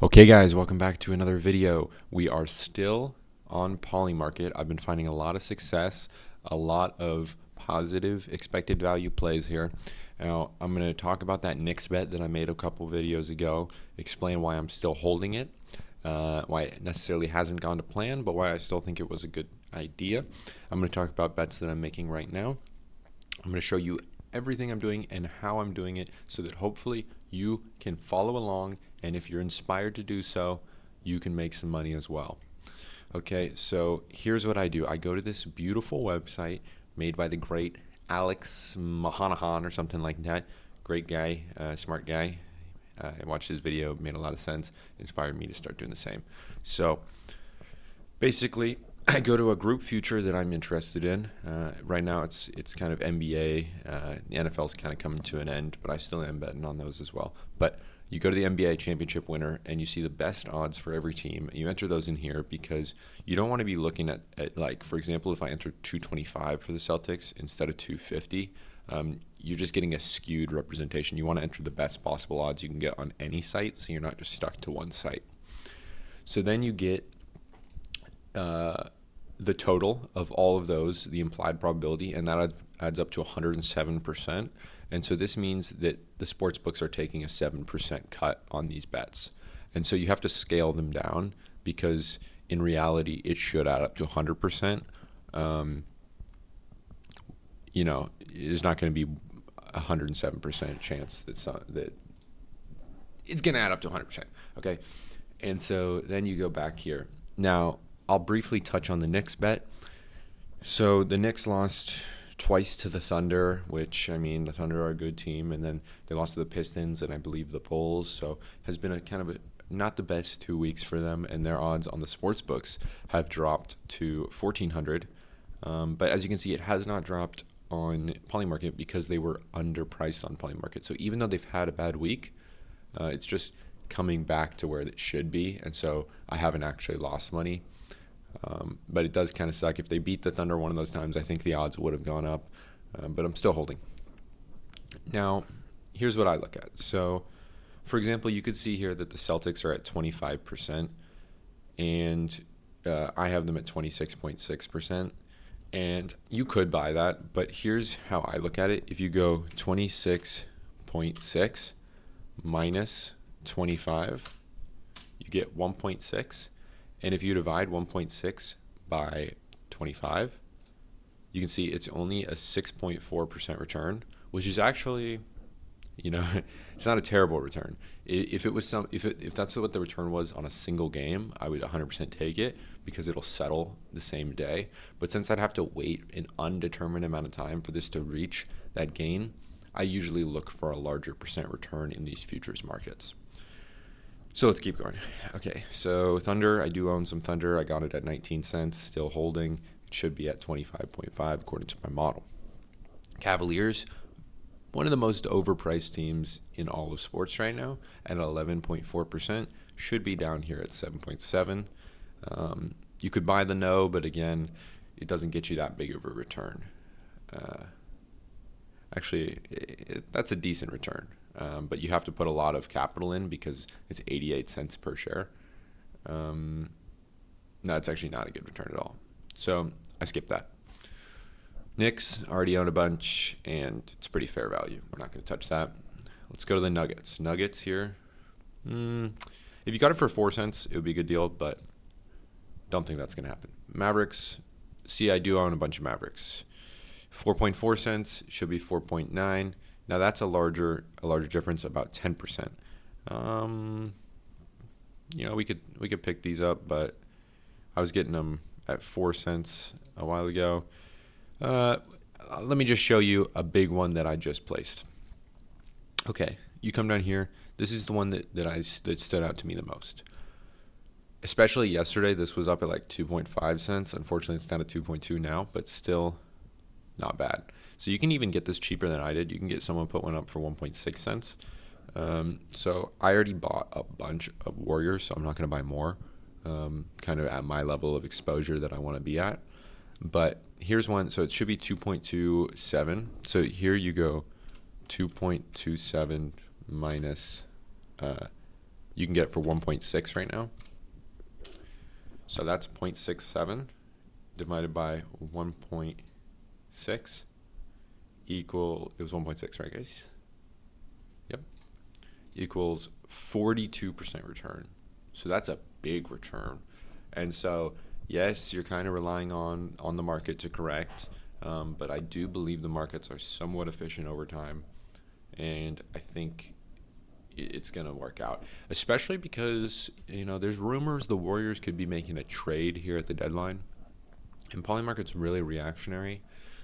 Okay guys, welcome back to another video. We are still on Polymarket. I've been finding a lot of success, a lot of positive expected value plays here. Now, I'm going to talk about that Knicks bet that I made a couple videos ago, explain why I'm still holding it, why it necessarily hasn't gone to plan, but why I still think it was a good idea. I'm going to talk about bets that I'm making right now. I'm going to show you everything I'm doing and how I'm doing it so that hopefully you can follow along, and if you're inspired to do so, you can make some money as well. Okay, so here's what I do. I go to this beautiful website made by the great Alex Mahanahan or something like that. Great guy, smart guy. I watched his video, made a lot of sense, inspired me to start doing the same. So basically, I go to a group future that I'm interested in. Right now, it's kind of NBA. The NFL's kind of coming to an end, but I still am betting on those as well. But you go to the NBA championship winner, and you see the best odds for every team. You enter those in here because you don't want to be looking at like, for example, if I enter 225 for the Celtics instead of 250, you're just getting a skewed representation. You want to enter the best possible odds you can get on any site, so you're not just stuck to one site. So then you get the total of all of those, the implied probability, and that adds up to 107%. And so this means that the sports books are taking a 7% cut on these bets. And so you have to scale them down because in reality, it should add up to 100%. There's not going to be 107% chance that it's going to add up to 100%. Okay. And so then you go back here. Now, I'll briefly touch on the Knicks bet. So the Knicks lost twice to the Thunder, which, I mean, the Thunder are a good team, and then they lost to the Pistons and I believe the Bulls. So has been a kind of not the best 2 weeks for them, and their odds on the sports books have dropped to 1,400. But as you can see, it has not dropped on Polymarket because they were underpriced on Polymarket. So even though they've had a bad week, it's just coming back to where it should be, and so I haven't actually lost money. But it does kind of suck. If they beat the Thunder one of those times, I think the odds would have gone up, but I'm still holding. Now, here's what I look at. So, for example, you could see here that the Celtics are at 25%, and I have them at 26.6%, and you could buy that, but here's how I look at it. If you go 26.6 minus 25, you get 1.6. And if you divide 1.6 by 25, you can see it's only a 6.4% return, which is actually, it's not a terrible return. If that's what the return was on a single game, I would 100% take it because it'll settle the same day. But since I'd have to wait an undetermined amount of time for this to reach that gain, I usually look for a larger percent return in these futures markets. So let's keep going. Okay, so Thunder, I do own some Thunder. I got it at 19 cents, still holding. It should be at 25.5 according to my model. Cavaliers, one of the most overpriced teams in all of sports right now at 11.4%, should be down here at 7.7. You could buy the no, but again, it doesn't get you that big of a return. Actually, that's a decent return. But you have to put a lot of capital in because it's 88 cents per share. No, it's actually not a good return at all. So I skipped that. Knicks, already own a bunch, and it's pretty fair value. We're not going to touch that. Let's go to the Nuggets. Nuggets here. If you got it for 4 cents, it would be a good deal, but don't think that's going to happen. Mavericks. See, I do own a bunch of Mavericks. 4.4 cents should be 4.9. Now that's a larger difference, about 10%. We could pick these up, but I was getting them at 4 cents a while ago. Let me just show you a big one that I just placed. Okay, you come down here. This is the one that stood out to me the most. Especially yesterday, this was up at like 2.5 cents. Unfortunately, it's down to 2.2 now, but still not bad. So you can even get this cheaper than I did. You can get someone put one up for 1.6 cents. So I already bought a bunch of Warriors, so I'm not going to buy more, kind of at my level of exposure that I want to be at. But here's one. So it should be 2.27. So here you go, 2.27 minus You can get it for 1.6 right now. So that's 0.67 divided by 1.6 equal, it was 1.6, right guys? Yep. Equals 42% return. So that's a big return. And so, yes, you're kind of relying on the market to correct, but I do believe the markets are somewhat efficient over time, and I think it's going to work out, especially because, there's rumors the Warriors could be making a trade here at the deadline, and Polymarket's really reactionary.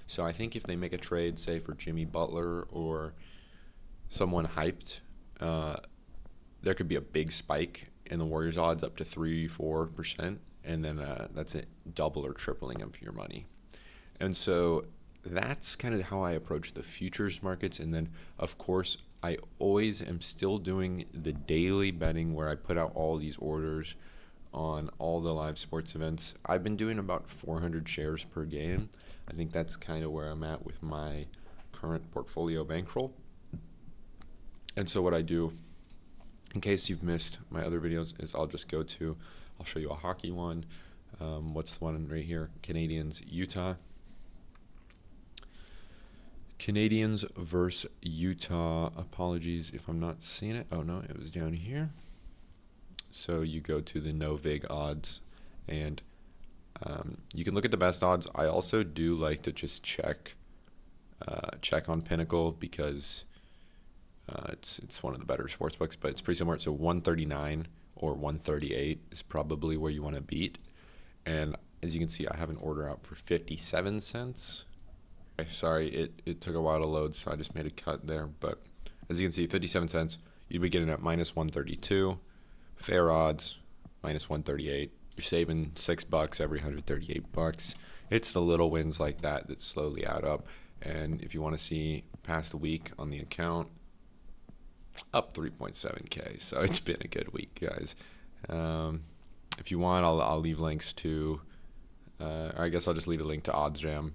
So I think if they make a trade, say for Jimmy Butler or someone hyped, there could be a big spike in the Warriors odds up to 3-4%, and then that's it, double or tripling of your money. And so that's kind of how I approach the futures markets. And then, of course, I always am still doing the daily betting where I put out all these orders on all the live sports events. I've been doing about 400 shares per game. I think that's kind of where I'm at with my current portfolio bankroll. And so what I do, in case you've missed my other videos, is I'll show you a hockey one. What's the one right here? Canadiens, Utah. Canadiens versus Utah. Apologies if I'm not seeing it. Oh, no, it was down here. So you go to the no vig odds, and you can look at the best odds. I also do like to just check on Pinnacle, because it's one of the better sports books, but it's pretty similar. So 139 or 138 is probably where you want to beat. And as you can see, I have an order out for 57 cents. Okay, sorry, it took a while to load, so I just made a cut there. But as you can see, 57 cents, you'd be getting at minus 132. Fair odds, minus 138. You're saving $6 every 138 bucks. It's the little wins like that slowly add up. And if you want to see past the week on the account, up 3.7K. So it's been a good week, guys. If you want, I'll leave links to, I guess I'll just leave a link to OddsJam.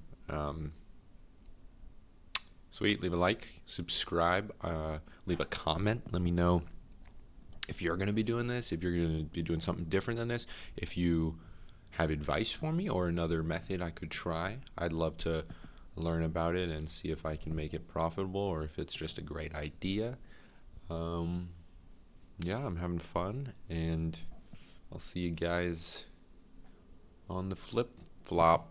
Sweet. Leave a like, subscribe, leave a comment. Let me know if you're going to be doing this, if you're going to be doing something different than this, if you have advice for me or another method I could try. I'd love to learn about it and see if I can make it profitable or if it's just a great idea. Yeah, I'm having fun, and I'll see you guys on the flip flop.